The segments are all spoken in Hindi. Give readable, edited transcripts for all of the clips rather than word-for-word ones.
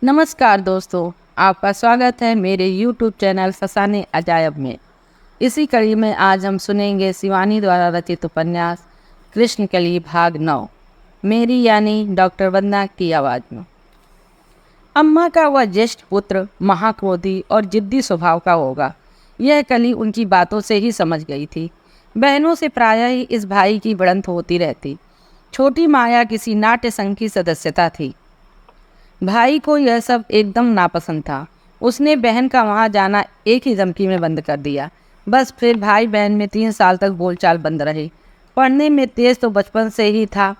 नमस्कार दोस्तों, आपका स्वागत है मेरे YouTube चैनल फसाने अजायब में। इसी कड़ी में आज हम सुनेंगे शिवानी द्वारा रचित उपन्यास कृष्णकली भाग 9, मेरी यानी डॉक्टर वंदना की आवाज़ में। अम्मा का वह ज्येष्ठ पुत्र महाक्रोधी और जिद्दी स्वभाव का होगा, यह कली उनकी बातों से ही समझ गई थी। बहनों से प्रायः ही इस भाई की भिड़ंत होती रहती। छोटी माया किसी नाट्य संघ की सदस्यता थी। भाई को यह सब एकदम नापसंद था। उसने बहन का वहाँ जाना एक ही धमकी में बंद कर दिया। बस फिर भाई बहन में 3 साल तक बोलचाल बंद रही। पढ़ने में तेज तो बचपन से ही था।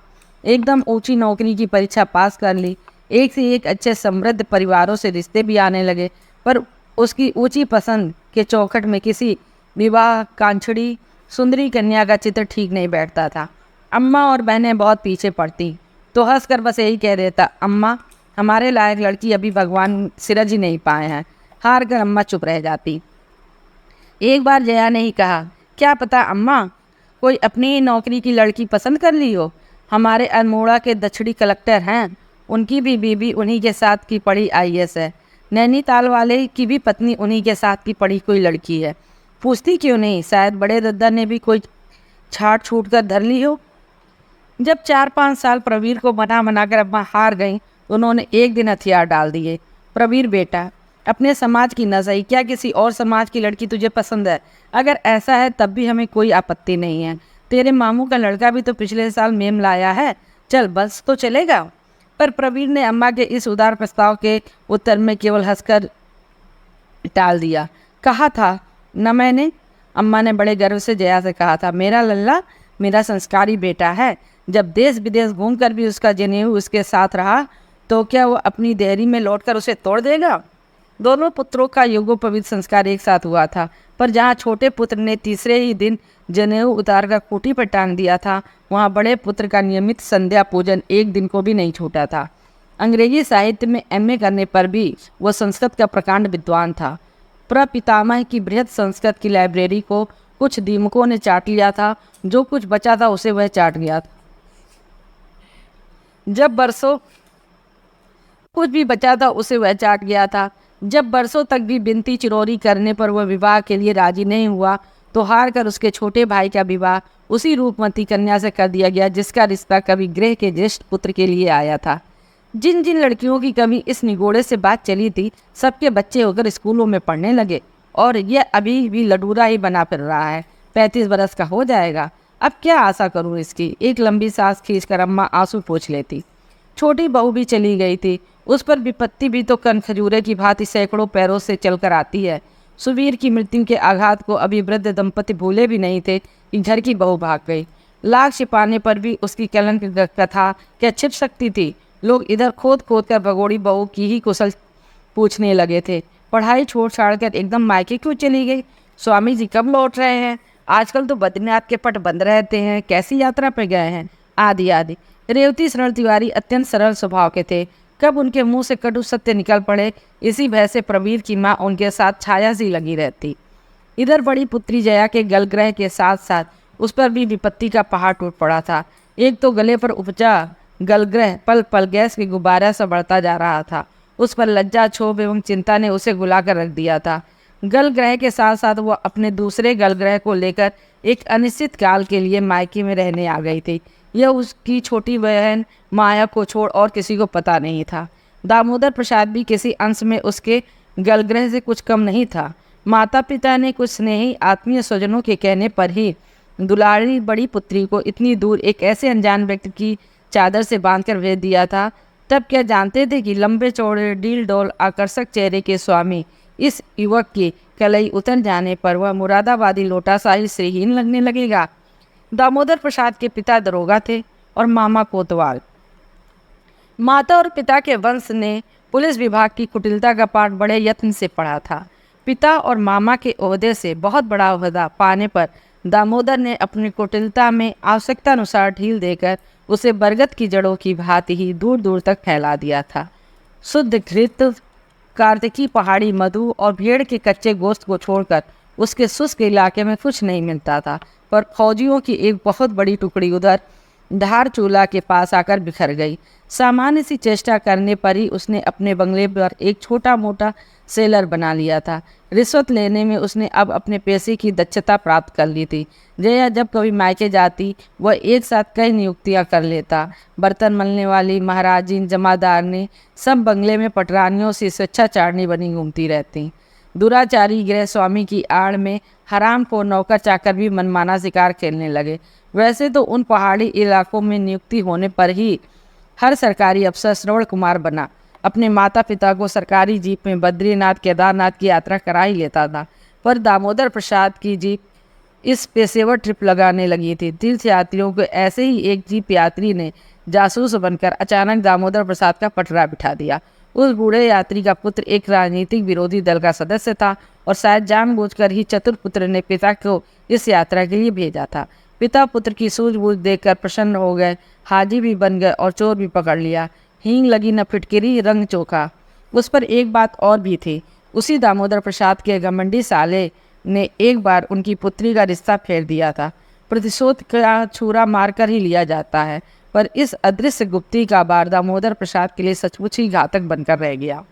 एकदम ऊंची नौकरी की परीक्षा पास कर ली। एक से एक अच्छे समृद्ध परिवारों से रिश्ते भी आने लगे, पर उसकी ऊंची पसंद के चौखट में किसी विवाह कांछड़ी सुंदरी कन्या का चित्र ठीक नहीं बैठता था। अम्मा और बहनें बहुत पीछे पड़ती तो हंसकर बस यही कह देता, अम्मा हमारे लायक लड़की अभी भगवान सिरज ही नहीं पाए हैं। हार कर अम्मा चुप रह जाती। एक बार जया ने ही कहा, क्या पता अम्मा कोई अपनी ही नौकरी की लड़की पसंद कर ली हो। हमारे अल्मोड़ा के दक्षिणी कलेक्टर हैं, उनकी भी बीवी उन्हीं के साथ की पढ़ी आईएएस है। नैनीताल वाले की भी पत्नी उन्हीं के साथ की पढ़ी कोई लड़की है। पूछती क्यों नहीं, शायद बड़े दद्दा ने भी कोई छाट छूट कर धर ली हो। जब 4-5 साल प्रवीर को मना मना कर अम्मा हार गईं, उन्होंने एक दिन हथियार डाल दिए। प्रवीर बेटा, अपने समाज की न सही, क्या किसी और समाज की लड़की तुझे पसंद है? अगर ऐसा है तब भी हमें कोई आपत्ति नहीं है। तेरे मामू का लड़का भी तो पिछले साल मेम लाया है, चल बस तो चलेगा। पर प्रवीर ने अम्मा के इस उदार प्रस्ताव के उत्तर में केवल हंसकर टाल दिया। कहा था न मैंने, अम्मा ने बड़े गर्व से जया से कहा था, मेरा लल्ला मेरा संस्कारी बेटा है। जब देश विदेश घूमकर भी उसका जनेऊ उसके साथ रहा तो क्या वो अपनी देहरी में लौटकर उसे तोड़ देगा? दोनों पुत्रों का यज्ञोपवीत संस्कार एक साथ हुआ था, पर जहाँ छोटे पुत्र ने तीसरे ही दिन जनेऊ उतार कर खूंटी पर टांग दिया था, वहाँ बड़े पुत्र का नियमित संध्या पूजन एक दिन को भी नहीं छूटा था। अंग्रेजी साहित्य में एमए करने पर भी वह संस्कृत का प्रकांड विद्वान था। प्रपितामह की बृहद संस्कृत की लाइब्रेरी को कुछ दीमकों ने चाट लिया था। जो कुछ बचा था उसे वह चाट गया था। जब बरसों तक भी बिनती चिरौरी करने पर वह विवाह के लिए राजी नहीं हुआ तो हार कर उसके छोटे भाई का विवाह उसी रूपमती कन्या से कर दिया गया जिसका रिश्ता कभी गृह के ज्येष्ठ पुत्र के लिए आया था। जिन जिन लड़कियों की कभी इस निगोड़े से बात चली थी, सबके बच्चे होकर स्कूलों में पढ़ने लगे और यह अभी भी लडूरा ही बना फिर रहा है। 35 बरस का हो जाएगा। अब क्या आशा करूं इसकी। एक लंबी सांस खींचकर अम्मा आंसू पोंछ लेती। छोटी बहू भी चली गई थी। उस पर विपत्ति भी तो कन खजूरे की भांति सैकड़ों पैरों से चलकर आती है। सुवीर की मृत्यु के आघात को अभी वृद्ध दंपति भूले भी नहीं थे कि घर की बहू भाग गई। लाख छिपाने पर भी उसकी कलंक कथा क्या छिप सकती थी। लोग इधर खोद खोद कर भगोड़ी बहू की ही कुशल पूछने लगे थे। पढ़ाई छोड़ छाड़ कर एकदम मायके क्यों चली गई? स्वामी जी कब लौट रहे हैं? आजकल तो बद्रीनाथ के पट बंद रहते हैं, कैसी यात्रा पर गए हैं? आदि आदि। रेवती सरल तिवारी अत्यंत सरल स्वभाव के थे। कब उनके मुंह से कटु सत्य निकल पड़े, इसी भय से प्रवीर की माँ उनके साथ छाया सी लगी रहती। इधर बड़ी पुत्री जया के गलग्रह के साथ साथ उस पर भी विपत्ति का पहाड़ टूट पड़ा था। एक तो गले पर उपजा गलग्रह पल पल गैस के गुब्बारा सा बढ़ता जा रहा था। उस पर लज्जा, क्षोभ एवं चिंता ने उसे गुलाकर रख दिया था। गलग्रह के साथ साथ वह अपने दूसरे गलग्रह को लेकर एक अनिश्चित काल के लिए मायके में रहने आ गई थी। यह उसकी छोटी बहन माया को छोड़ और किसी को पता नहीं था। दामोदर प्रसाद भी किसी अंश में उसके गलग्रह से कुछ कम नहीं था। माता पिता ने कुछ स्नेही आत्मीय स्वजनों के कहने पर ही दुलारी बड़ी पुत्री को इतनी दूर एक ऐसे अनजान व्यक्ति की चादर से बांधकर भेज दिया था। तब क्या जानते थे कि लंबे चौड़े डील डोल आकर्षक चेहरे के स्वामी इस युवक की कलई उतर जाने पर वह मुरादाबादी लोटा सा ही श्रीहीन लगने लगेगा। दामोदर प्रसाद के पिता दरोगा थे और मामा कोतवाल। माता और पिता के वंश ने पुलिस विभाग की कुटिलता का पाठ बड़े यत्न से पढ़ा था। पिता और मामा के ओहदे से बहुत बड़ा ओहदा पाने पर दामोदर ने अपनी कुटिलता में आवश्यकता अनुसार ढील देकर उसे बरगद की जड़ों की भांति ही दूर दूर तक फैला दिया था। शुद्ध घृत, कार्तिकी पहाड़ी मधु और भेड़ के कच्चे गोश्त को छोड़कर उसके शुष्क इलाके में कुछ नहीं मिलता था। पर फौजियों की एक बहुत बड़ी टुकड़ी उधर धार चूल्हा के पास आकर बिखर गई। सामान्य सी चेष्टा करने पर ही उसने अपने बंगले पर एक छोटा मोटा सेलर बना लिया था। रिश्वत लेने में उसने अब अपने पैसे की दक्षता प्राप्त कर ली थी। जया जब कभी मायके जाती वह एक साथ कई नियुक्तियां कर लेता। बर्तन मलने वाली, महाराजीन, जमादार ने सब बंगले में पटरानियों से स्वेच्छाचारणी बनी घूमती रहती। दुराचारी गृह स्वामी की आड़ में हराम को नौकर चाकर भी मनमाना शिकार खेलने लगे। वैसे तो उन पहाड़ी इलाकों में नियुक्ति होने पर ही हर सरकारी अफसर श्रवण कुमार बना अपने माता पिता को सरकारी जीप में बद्रीनाथ केदारनाथ की यात्रा करा ही लेता था, पर दामोदर प्रसाद की जीप इस पेशेवर ट्रिप लगाने लगी थी। तीर्थ यात्रियों को ऐसे ही एक जीप यात्री ने जासूस बनकर अचानक दामोदर प्रसाद का पटरा बिठा दिया। उस बूढ़े यात्री का पुत्र एक राजनीतिक विरोधी दल का सदस्य था और शायद जानबूझकर ही चतुर पुत्र ने पिता को इस यात्रा के लिए भेजा था। पिता पुत्र की सूझबूझ देखकर प्रसन्न हो गए, हाजी भी बन गए और चोर भी पकड़ लिया। हींग लगी न फिटकिरी रंग चोखा। उस पर एक बात और भी थी, उसी दामोदर प्रसाद के घमंडी साले ने एक बार उनकी पुत्री का रिश्ता फेर दिया था। प्रतिशोध का छुरा मारकर ही लिया जाता है, पर इस अदृश्य गुप्ती का बार दामोदर प्रसाद के लिए सचमुच ही घातक बनकर रह गया।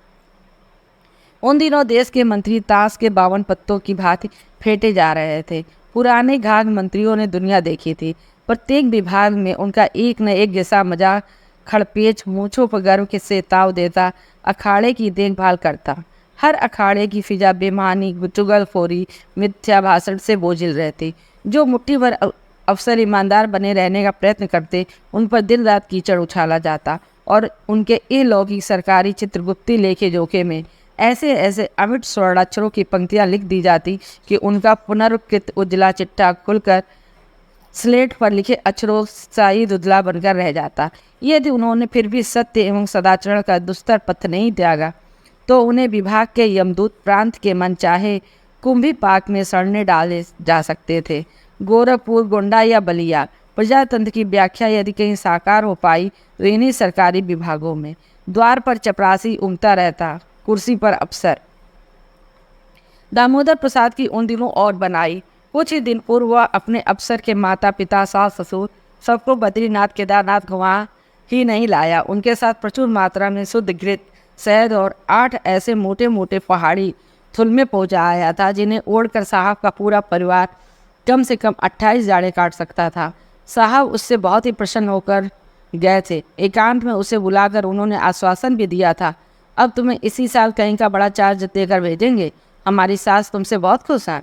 उन दिनों देश के मंत्री ताश के 52 पत्तों की भांति फेंटे जा रहे थे। पुराने घाघ मंत्रियों ने दुनिया देखी थी। प्रत्येक विभाग में उनका एक न एक जैसा मजाक, खड़पेच, मूंछों पर गर्व के से ताव देता, अखाड़े की देखभाल करता। हर अखाड़े की फिजा बेमानी, चुगलखोरी, मिथ्या भाषण से बोझिल रहती। जो मुट्ठी भर अफसर ईमानदार बने रहने का प्रयत्न करते, उन पर दिन रात कीचड़ उछाला जाता और उनके अलौकिक सरकारी चित्रगुप्ती लेखे जोखे में ऐसे ऐसे अमिट स्वर्णाक्षरों की पंक्तियां लिख दी जाती कि उनका पुनरुत्कृत उजला चिट्ठा खुलकर स्लेट पर लिखे अक्षरों शाही धुंधला बनकर रह जाता। यदि उन्होंने फिर भी सत्य एवं सदाचरण का दुस्तर पथ नहीं त्यागा तो उन्हें विभाग के यमदूत प्रांत के मनचाहे कुंभी पाक में सड़ने डाले जा सकते थे। गोरखपुर, गोंडा या बलिया, प्रजातंत्र की व्याख्या यदि कहीं साकार हो पाई तो इन्हीं सरकारी विभागों में। द्वार पर चपरासी उमता रहता, कुर्सी पर अफसर। दामोदर प्रसाद की उन दिनों और बनाई। कुछ ही दिन पूर्व वह अपने अफसर के माता पिता, सास ससुर सबको बद्रीनाथ केदारनाथ घुमा ही नहीं लाया, उनके साथ प्रचुर मात्रा में शुद्ध घृत, शहद और 8 ऐसे मोटे मोटे पहाड़ी थुलमे पहुँचा आया था जिन्हें ओढ़कर साहब का पूरा परिवार कम से कम 28 जाड़े काट सकता था। साहब उससे बहुत ही प्रसन्न होकर गए थे। एकांत में उसे बुलाकर उन्होंने आश्वासन भी दिया था, अब तुम्हें इसी साल कहीं का बड़ा चार्ज देकर भेजेंगे, हमारी सास तुमसे बहुत खुश हैं।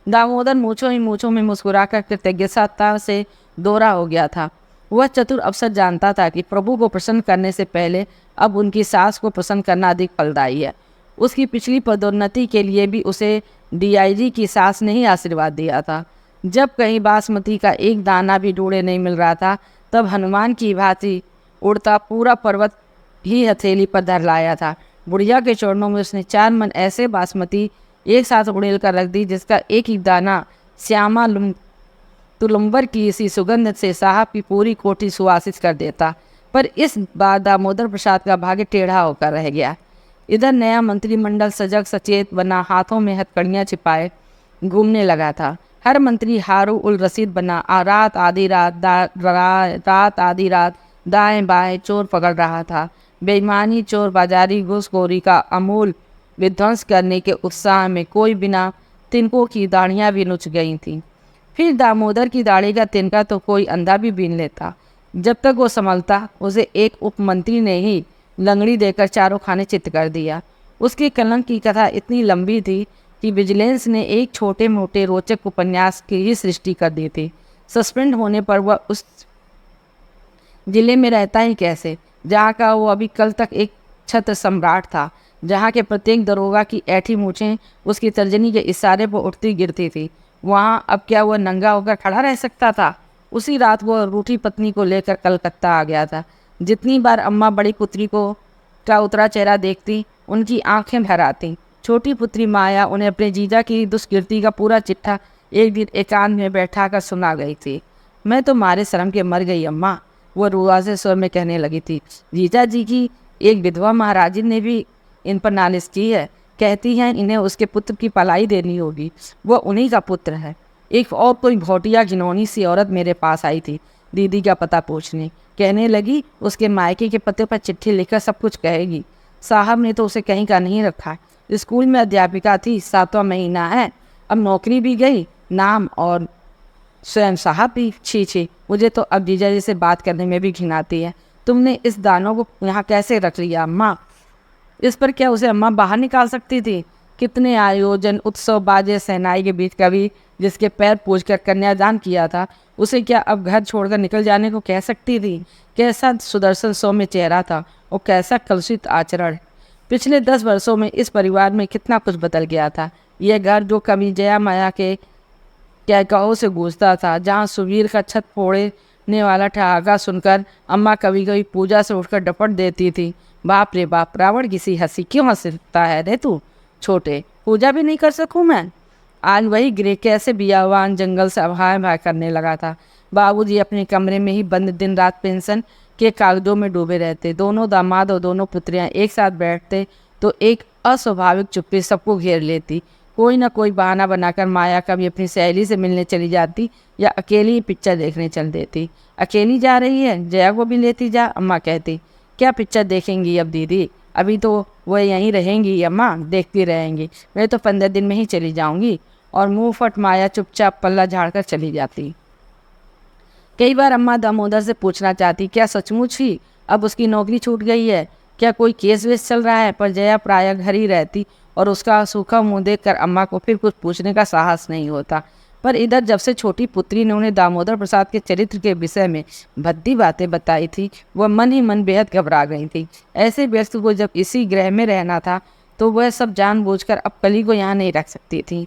दामोदर मूँछों ही मूँछों में मुस्कुराकर कृतज्ञता से दोहरा हो गया था। वह चतुर अफसर जानता था कि प्रभु को प्रसन्न करने से पहले अब उनकी सास को प्रसन्न करना अधिक फलदायी है। उसकी पिछली पदोन्नति के लिए भी उसे डीआईजी की सास ने ही आशीर्वाद दिया था। जब कहीं बासमती का एक दाना भी ढूंढे नहीं मिल रहा था, तब हनुमान की भांति उड़ता पूरा पर्वत ही हथेली पर धर लाया था। बुढ़िया के चरणों में उसने 4 मन ऐसे बासमती एक साथ उड़ेल कर रख दी जिसका एक ही दाना श्यामा तुलंबर की इसी सुगंध से साहब की पूरी कोठी सुवासित कर देता। पर इस बार दामोदर प्रसाद का भाग्य टेढ़ा होकर रह गया। इधर नया मंत्रिमंडल सजग सचेत बना, हाथों में हथकड़ियाँ छिपाए घूमने लगा था। हर मंत्री हारू उल रसीद बना रात आधी रात दाएं बाएं चोर पकड़ रहा था। बेईमानी, चोर बाजारी, घूसखोरी का अमूल विध्वंस करने के उत्साह में कोई बिना तिनकों की दाढ़ियाँ भी नुच गई थीं। फिर दामोदर की दाढ़ी का तिनका तो कोई अंधा भी बीन लेता। जब तक वो संभलता उसे एक उपमंत्री ने ही लंगड़ी देकर चारों खाने चित्त कर दिया। उसके कलंक की कथा इतनी लंबी थी कि विजिलेंस ने एक छोटे मोटे रोचक उपन्यास की ही सृष्टि कर दी थी। सस्पेंड होने पर वह उस जिले में रहता ही कैसे, जहाँ का वो अभी कल तक एक छत्र सम्राट था, जहाँ के प्रत्येक दरोगा की ऐठी मूछें उसकी तर्जनी के इशारे पर उठती गिरती थी। वहाँ अब क्या वह नंगा होकर खड़ा रह सकता था? उसी रात वह रूठी पत्नी को लेकर कलकत्ता आ गया था। जितनी बार अम्मा बड़ी पुत्री को का उतरा चेहरा देखती, उनकी आंखें भर आती। छोटी पुत्री माया उन्हें अपने जीजा की दुष्कृति का पूरा चिट्ठा एक दिन एकांत में बैठा कर सुना गई थी। मैं तो मारे शर्म के मर गई अम्मा, वह रुआजे स्वर में कहने लगी थी। जीजा जी की एक विधवा महाराजी ने भी इन पर नालिश की है, कहती हैं इन्हें उसके पुत्र की पलाई देनी होगी, वह उन्हीं का पुत्र है। एक और कोई घोटिया घिनौनी सी औरत मेरे पास आई थी, दीदी का पता पूछने। कहने लगी उसके मायके के पते पर चिट्ठी लिखकर सब कुछ कहेगी। साहब ने तो उसे कहीं का नहीं रखा। स्कूल में अध्यापिका थी, 7वां महीना है, अब नौकरी भी गई, नाम और स्वयं साहब भी। छी छी, मुझे तो अब जीजा जी से बात करने में भी घिन आती है। तुमने इस दानों को यहाँ कैसे रख लिया अम्मा? इस पर क्या उसे अम्मा बाहर निकाल सकती थी? कितने आयोजन, उत्सव, बाजे, सहनाई के बीच कभी जिसके पैर पूछकर कन्यादान किया था, उसे क्या अब घर छोड़कर निकल जाने को कह सकती थी? कैसा सुदर्शन सौम्य चेहरा था और कैसा कलुषित आचरण। पिछले 10 वर्षों में इस परिवार में कितना कुछ बदल गया था। यह घर जो कभी जया माया के कहकहों से गूंजता था, जहाँ सुवीर का छत फोड़ने वाला ठहाका सुनकर अम्मा कभी कभी पूजा से उठकर डपट देती थी। बाप रे बाप, रावण किसी हंसी क्यों हंसता है रे तू? छोटे, पूजा भी नहीं कर सकूं मैं? आज वही गृह कैसे बियावान जंगल से भाई भाई करने लगा था। बाबूजी अपने कमरे में ही बंद दिन रात पेंशन के कागजों में डूबे रहते। दोनों दामाद और दोनों पुत्रियां एक साथ बैठते तो एक अस्वाभाविक चुप्पी सबको घेर लेती। कोई ना कोई बहाना बनाकर माया कभी अपनी सहेली से मिलने चली जाती या अकेली ही पिक्चर देखने चल देती। अकेली जा रही है, जया को भी लेती जा, अम्मा कहती। क्या पिक्चर देखेंगी अब दीदी? अभी तो वह यहीं रहेंगी अम्मा, देखती रहेंगी। मैं तो 15 दिन में ही चली जाऊंगी। और मुंह फट माया चुपचाप पल्ला झाड़कर चली जाती। कई बार अम्मा दामोदर से पूछना चाहती, क्या सचमुच ही अब उसकी नौकरी छूट गई है? क्या कोई केस वेस चल रहा है? पर जया प्रायः घर ही रहती और उसका सूखा मुंह देखकर अम्मा को फिर कुछ पूछने का साहस नहीं होता। पर इधर जब से छोटी पुत्री ने उन्हें दामोदर प्रसाद के चरित्र के विषय में भद्दी बातें बताई थी, वह मन ही मन बेहद घबरा गई थी। ऐसे व्यक्ति को जब इसी गृह में रहना था तो वह सब जानबूझकर अब कली को यहाँ नहीं रख सकती थी।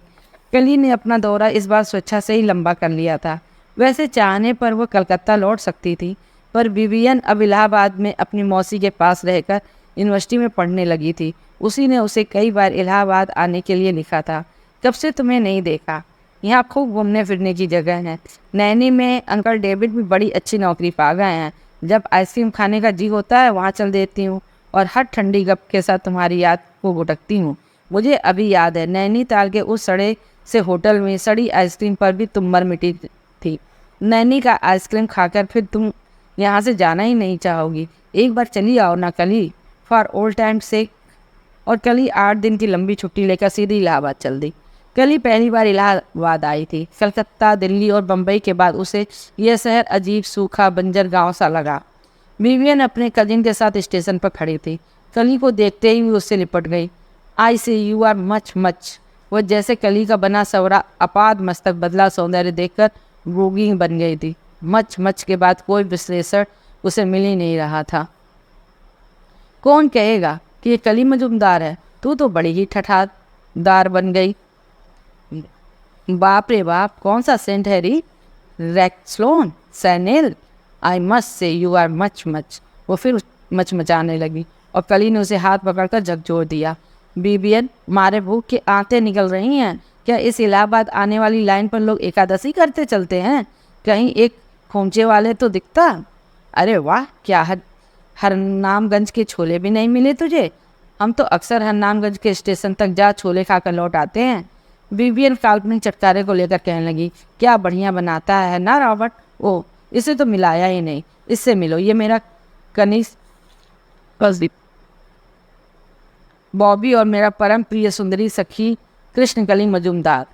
कली ने अपना दौरा इस बार स्वेच्छा से ही लंबा कर लिया था। वैसे चाहने पर वह कलकत्ता लौट सकती थी, पर विवियन अब इलाहाबाद में अपनी मौसी के पास रहकर यूनिवर्सिटी में पढ़ने लगी थी। उसी ने उसे कई बार इलाहाबाद आने के लिए लिखा था। कब से तुम्हें नहीं देखा? यहाँ खूब घूमने फिरने की जगह है। नैनी में अंकल डेविड भी बड़ी अच्छी नौकरी पा गए हैं। जब आइसक्रीम खाने का जी होता है वहाँ चल देती हूँ और हर ठंडी गप के साथ तुम्हारी याद को गुटकती हूँ। मुझे अभी याद है, नैनीताल के उस सड़े से होटल में सड़ी आइसक्रीम पर भी तुम मर मिटी थी। नैनी का आइसक्रीम खाकर फिर तुम यहाँ से जाना ही नहीं चाहोगी। एक बार चली आओ ना कली, फॉर ओल्ड टाइम से। और कली 8 दिन की लंबी छुट्टी लेकर सीधी इलाहाबाद चल दी। कली पहली बार इलाहाबाद आई थी। कलकत्ता, दिल्ली और बम्बई के बाद उसे यह शहर अजीब, सूखा, बंजर गांव सा लगा। विवियन अपने कजिन के साथ स्टेशन पर खड़ी थी। कली को देखते ही उससे लिपट गई। आई से यू आर मच मच। वह जैसे कली का बना सवरा अपाद मस्तक बदला सौंदर्य देखकर रोगी बन गई थी। मच मच के बाद कोई विश्लेषण उसे मिल ही नहीं रहा था। कौन कहेगा कि ये कली मजुमदार है? तू तो बड़ी ही ठठादार बन गई। बाप रे बाप, कौन सा सेंट है री? रेक्सलोन, Chanel. I must say you are much much. वो फिर मचमचाने लगी और कली ने उसे हाथ पकड़कर झकझोर दिया। बीबियन, मारे भूख की आंतें निकल रही हैं। क्या इस इलाहाबाद आने वाली लाइन पर लोग एकादशी करते चलते हैं? कहीं एक खोमचे वाले तो दिखता। अरे वाह, क्या हरनामगंज के छोले भी नहीं मिले तुझे? हम तो अक्सर हरनामगंज के स्टेशन तक जा छोले खाकर लौट आते हैं। विवियन काल्पनिक चटकारे को लेकर कहने लगी, क्या बढ़िया बनाता है ना रॉबर्ट? ओ, इसे तो मिलाया ही नहीं। इससे मिलो, ये मेरा कनिष्ठ बॉबी और मेरा परम प्रिय सुंदरी सखी कृष्णकली मजुमदार।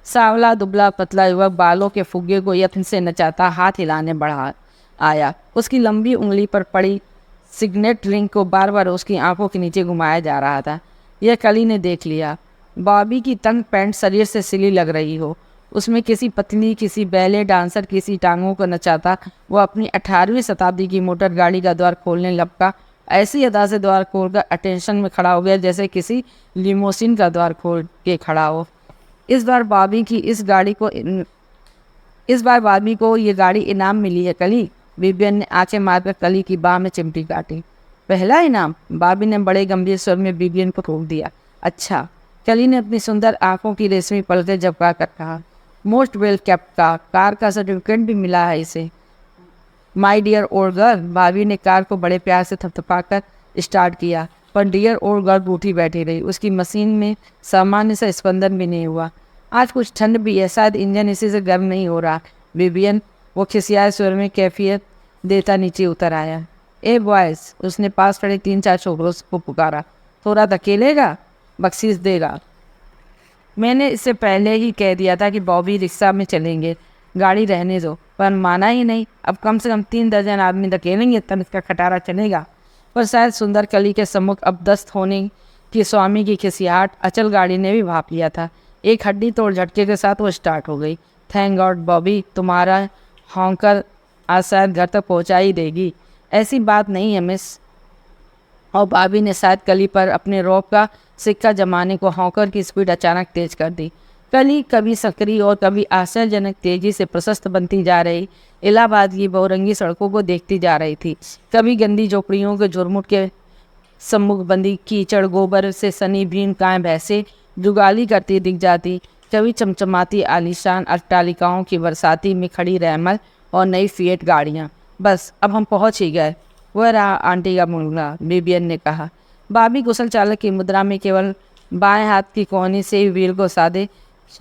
सांवला दुबला पतला युवक बालों के फुग्गे को यत्न से नचाता हाथ हिलाने बढ़ा आया। उसकी लंबी उंगली पर पड़ी सिग्नेट रिंग को बार बार उसकी आंखों के नीचे घुमाया जा रहा था। यह कली ने देख लिया। बॉबी की तंग पैंट शरीर से सिली लग रही हो, उसमें किसी पत्नी, किसी बैले डांसर, किसी टांगों को नचाता वह अपनी 18वीं शताब्दी की मोटर गाड़ी का द्वार खोलने लपका। ऐसी अदा से द्वार खोलकर अटेंशन में खड़ा हो गया जैसे किसी लिमोसिन का द्वार खोल के खड़ा हो। इस बार बॉबी को ये गाड़ी इनाम मिली है कली। विवियन ने आंखें मारकर कली की बाह में चिमटी काटी। पहला इनाम? बॉबी ने बड़े गंभीर स्वर में विवियन को रोक दिया। अच्छा। कली ने अपनी सुंदर आंखों की रेशमी पलकें झपका कर कहा, मोस्ट वेल केप्ट का कार का सर्टिफिकेट भी मिला है इसे। My dear old girl. Bobby ने कार को बड़े प्यार से थपथपाकर स्टार्ट किया, पर डियर ओल्ड गर्ल रूठी बैठी रही। उसकी मशीन में सामान्य सा स्पंदन भी नहीं हुआ। आज कुछ ठंड भी है, शायद इंजन इसी से गर्म नहीं हो रहा। विवियन वो खिसियाए स्वर में कैफियत देता नीचे उतर आया। ए बॉयज, उसने पास खड़े 3-4 छोकरों को पुकारा, थोड़ा धकेलेगा, बख्शीश देगा। मैंने इससे पहले ही कह दिया था कि बॉबी रिक्शा में चलेंगे, गाड़ी रहने दो, पर माना ही नहीं। अब कम से कम 3 दर्जन आदमी धकेलेंगे तब इसका खटारा चलेगा। पर शायद सुंदर कली के सम्मुख अब दस्त होने की स्वामी की खिसियाहट अचल गाड़ी ने भी भाप लिया था। एक हड्डी तोड़ झटके के साथ वो स्टार्ट हो गई। थैंक गॉड बॉबी, तुम्हारा हॉन्कर आज शायद घर तक पहुंचा ही देगी। ऐसी बात नहीं है मिस। और बॉबी ने शायद कली पर अपने रौब का सिक्का जमाने को हॉकर की स्पीड अचानक तेज कर दी। कली कभी सक्रिय और कभी आश्चर्यजनक तेजी से प्रशस्त बनती जा रही इलाहाबाद की बहुरंगी सड़कों को देखती जा रही थी। कभी गंदी झोपड़ियों के झुरमुट के सम्मुख बंदी कीचड़ गोबर से सनी भीम गाय भैंसे जुगाली करती दिख जाती। कभी चमचमाती आलीशान अट्टालिकाओं की बरसाती में खड़ी रहमल और नई फिएट गाड़ियाँ। बस अब हम पहुँच ही गए। वह रहा आंटी का मुंगला, बिबियन ने कहा। बॉबी कुशल चालक की मुद्रा में केवल बाएं हाथ की कोहनी से ही व्हील को साधे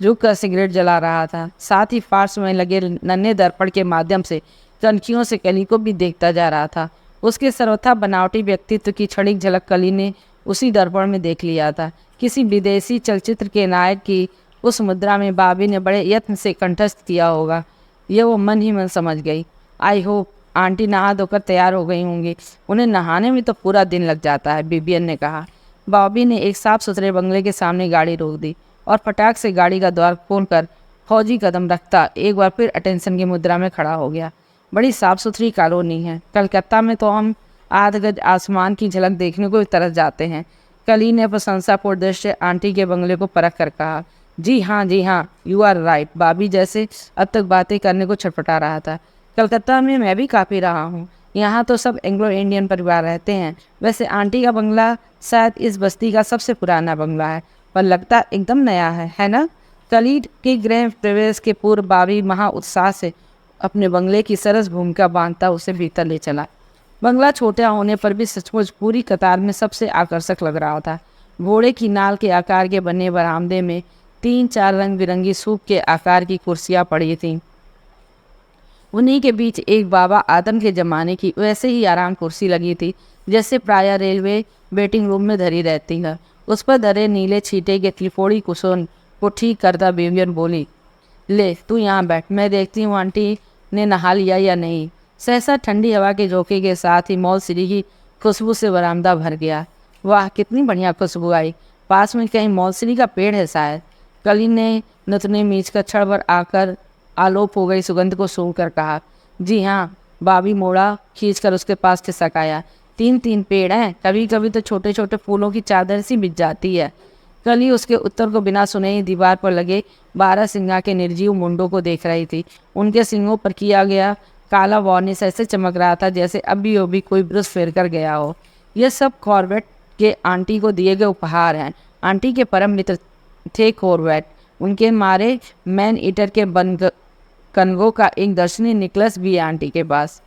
रुक कर सिगरेट जला रहा था। साथ ही फार्स में लगे नन्हे दर्पण के माध्यम से कनखियों से कली को भी देखता जा रहा था। उसके सर्वथा बनावटी व्यक्तित्व की क्षणिक झलक कली ने उसी दर्पण में देख लिया था। किसी विदेशी चलचित्र के नायक की उस मुद्रा में बॉबी ने बड़े यत्न से कंठस्थ किया होगा, यह वो मन ही मन समझ गई। आई होप आंटी नहा धोकर तैयार हो गई होंगी, उन्हें नहाने में तो पूरा दिन लग जाता है, बिबियन ने कहा। बॉबी ने एक साफ सुथरे बंगले के सामने गाड़ी रोक दी और फटाक से गाड़ी का द्वार खोलकर फौजी कदम रखता एक बार फिर अटेंशन की मुद्रा में खड़ा हो गया। बड़ी साफ सुथरी कॉलोनी है। कलकत्ता में तो हम आध गज आसमान की झलक देखने को भी तरस जाते हैं। कली ने प्रशंसापूर्ण दृष्टि आंटी के बंगले को परख कर कहा। जी हाँ, यू आर राइट। बॉबी जैसे अब तक बातें करने को छटपटा रहा था। कलकत्ता में मैं भी काफ़ी रहा हूँ। यहाँ तो सब एंग्लो इंडियन परिवार रहते हैं। वैसे आंटी का बंगला शायद इस बस्ती का सबसे पुराना बंगला है, पर लगता एकदम नया है ना? कली के गृह प्रवेश के पूर्व बॉबी महा उत्साह से अपने बंगले की सरस भूमिका बांधता उसे भीतर ले चला। बंगला छोटा होने पर भी सचमुच पूरी कतार में सबसे आकर्षक लग रहा था। घोड़े की नाल के आकार के बने बरामदे में 3-4 रंग बिरंगी सूप के आकार की कुर्सियाँ पड़ी थीं। उन्हीं के बीच एक बाबा आदम के ज़माने की वैसे ही आराम कुर्सी लगी थी जैसे प्रायः रेलवे वेटिंग रूम में धरी रहती है। उस पर धरे नीले छींटे के त्रिफोड़ी कुशन को ठीक करता बिबियन बोली, ले तू यहाँ बैठ, मैं देखती हूँ आंटी ने नहा लिया या नहीं। सहसा ठंडी हवा के झोंके के साथ ही मौलसिरी की खुशबू से बरामदा भर गया। वाह, कितनी बढ़िया खुशबू आई। पास में कहीं मौलसिरी का पेड़ है शायद। कली ने नतने मीच का क्षण भर आकर आलोप हो गई सुगंध को सूंघ कर कहा। जी हाँ, बॉबी मोड़ा खींचकर उसके पास खिसक आया। 3-3 पेड़ हैं, कभी कभी तो छोटे छोटे फूलों की चादर सी बिछ जाती है। कली उसके उत्तर को बिना सुने ही दीवार पर लगे 12 सिंगा के निर्जीव मुंडों को देख रही थी। उनके सिंगों पर किया गया काला वार्निश ऐसे चमक रहा था जैसे अभी कोई ब्रश फेर कर गया हो। यह सब कॉर्वेट के आंटी को दिए गए उपहार हैं। आंटी के परम मित्र थे कॉर्वेट। उनके मारे मैन ईटर के कनगो का एक दर्शनी निकलस भी है आंटी के पास।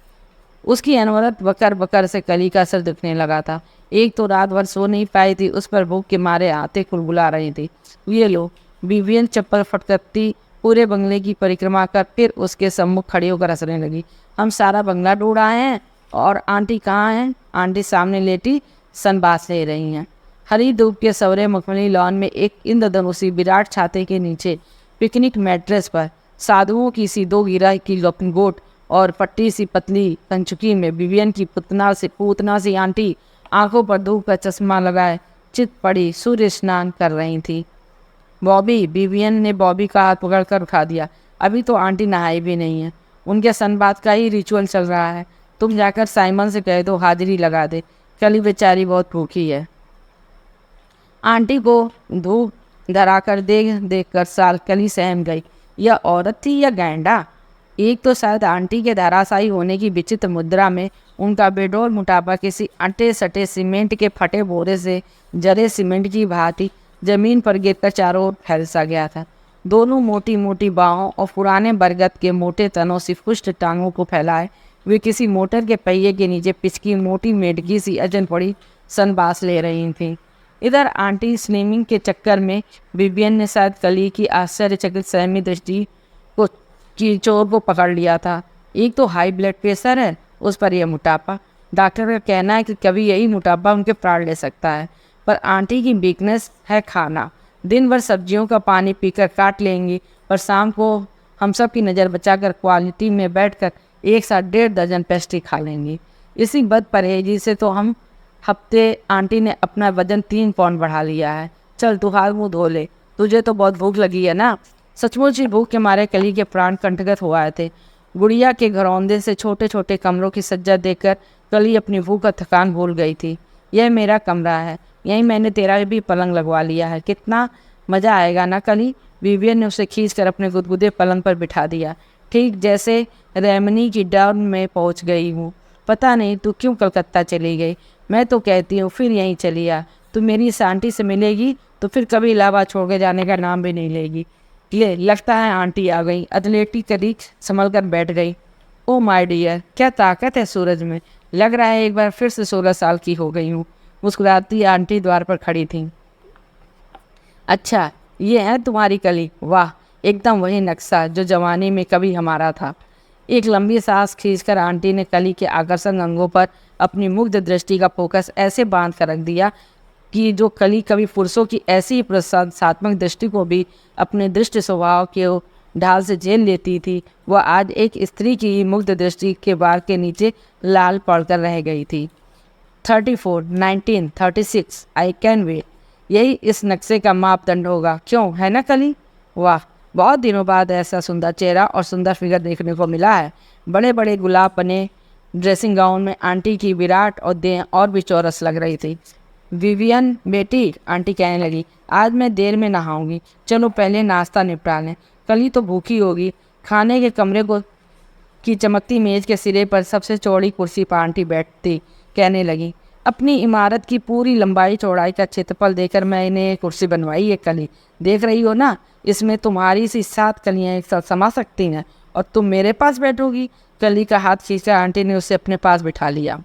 उसकी अनवरत बकर बकर से कली का सर दुखने लगा था। एक तो रात भर सो नहीं पाई थी, उस पर भूख के मारे आते कुलबुला रही थी। ये लो, बिबियन चप्पल फटकती पूरे बंगले की परिक्रमा कर फिर उसके सम्मुख खड़ी होकर हंसने लगी। हम सारा बंगला ढूंढ आए हैं और आंटी कहाँ हैं? आंटी सामने लेटी सनबास ले रही हैं। हरी धूप के सवरे मखमली लॉन में एक इंद्रधनुषी विराट छाते के नीचे पिकनिक मैट्रेस पर साधुओं की सी 2 गिरा की लपंगोट और पट्टी सी पतली कंचुकी में बिबियन की पूतना सी आंटी आंखों पर धूप का चश्मा लगाए चित पड़ी सूर्य स्नान कर रही थी। बॉबी, बिबियन ने बॉबी का हाथ पकड़कर उठा दिया। अभी तो आंटी नहाई भी नहीं है, उनके सनबात का ही रिचुअल चल रहा है। तुम जाकर साइमन से कह दो हाजिरी लगा दे, कली बेचारी बहुत भूखी है। आंटी को धूप धराकर देख कर साल कली सहम गई। यह औरत थी या गैंडा? एक तो शायद आंटी के धराशायी होने की विचित्र मुद्रा में उनका बेडौल मोटापा किसी अटे सटे सीमेंट के फटे बोरे से जरे सीमेंट की भांति जमीन पर गिरकर चारों ओर फैल सा गया था। दोनों मोटी मोटी बाहों और पुराने बरगद के मोटे तनों से पुष्ट टांगों को फैलाए वे किसी मोटर के पहिए के नीचे पिचकी मोटी मेढकी सी अजन पड़ी सनबास ले रही थी। इधर आंटी स्लिमिंग के चक्कर में बिबियन ने शायद कली की आश्चर्यचकित सहमी दृष्टि को की चोर को पकड़ लिया था। एक तो हाई ब्लड प्रेशर है, उस पर यह मोटापा। डॉक्टर का कहना है कि कभी यही मोटापा उनके प्राण ले सकता है। पर आंटी की वीकनेस है खाना। दिन भर सब्जियों का पानी पीकर काट लेंगी, पर शाम को हम सब की नज़र बचाकर क्वालिटी में बैठकर एक साथ 1.5 दर्जन पेस्ट्री खा लेंगी। इसी बद परहेजी से तो हम हफ्ते आंटी ने अपना वजन 3 पाउंड बढ़ा लिया है। चल तू हाथ मुँह धो ले, तुझे तो बहुत भूख लगी है ना। सचमुच ही भूख के मारे कली के प्राण कंठगत हो आए थे। गुड़िया के घरौंदे से छोटे छोटे कमरों की सज्जा देखकर कली अपनी भूख और थकान भूल गई थी। यह मेरा कमरा है, यहीं मैंने तेरा भी पलंग लगवा लिया है, कितना मज़ा आएगा ना कली। विवियन ने उसे खींचकर अपने गुदगुदे पलंग पर बिठा दिया, ठीक जैसे रेमनी की डाउन में पहुंच गई हूँ। पता नहीं तू क्यों कलकत्ता चली गई, मैं तो कहती हूँ फिर यहीं चली आ। तू मेरी इस आंटी से मिलेगी तो फिर कभी इलाहाबाद छोड़ के जाने का नाम भी नहीं लेगी। ये लगता है आंटी आ गई। अथलेटी करी संभल कर बैठ गई। ओ माय डियर, क्या ताकत है सूरज में। लग रहा है एक बार फिर से 16 साल की हो गई हूँ। मुस्कुराती आंटी द्वार पर खड़ी थी। अच्छा, ये है तुम्हारी कली। वाह, एकदम वही नक्शा जो जवानी में कभी हमारा था। एक लंबी सांस खींचकर आंटी ने कली के आकर्षक अंगों पर अपनी मुग्ध दृष्टि का फोकस ऐसे बांध कर रख दिया कि जो कली कभी पुरुषों की ऐसी ही प्रशंसात्मक दृष्टि को भी अपने दृष्टि स्वभाव के ढाल से झेल लेती थी, वह आज एक स्त्री की मुग्ध दृष्टि के बार के नीचे लाल पड़कर रह गई थी। 34, 19, 36, आई कैन वेट, यही इस नक्शे का मापदंड होगा, क्यों है ना कली। वाह, बहुत दिनों बाद ऐसा सुंदर चेहरा और सुंदर फिगर देखने को मिला है। बड़े बड़े गुलाब बने ड्रेसिंग गाउन में आंटी की विराट और देह और भी चौरस लग रही थी। विवियन बेटी, आंटी कहने लगी, आज मैं देर में नहाऊंगी, चलो पहले नाश्ता निपटा लें। कली तो भूखी होगी। खाने के कमरे को की चमकती मेज के सिरे पर सबसे चौड़ी कुर्सी पर आंटी बैठती कहने लगी, अपनी इमारत की पूरी लंबाई चौड़ाई का क्षेत्रफल देकर मैंने कुर्सी बनवाई है कली। देख रही हो ना, इसमें तुम्हारी सी 7 कलियाँ एक साथ समा सकती हैं और तुम मेरे पास बैठोगी। कली का हाथ खींचकर आंटी ने उसे अपने पास बिठा लिया।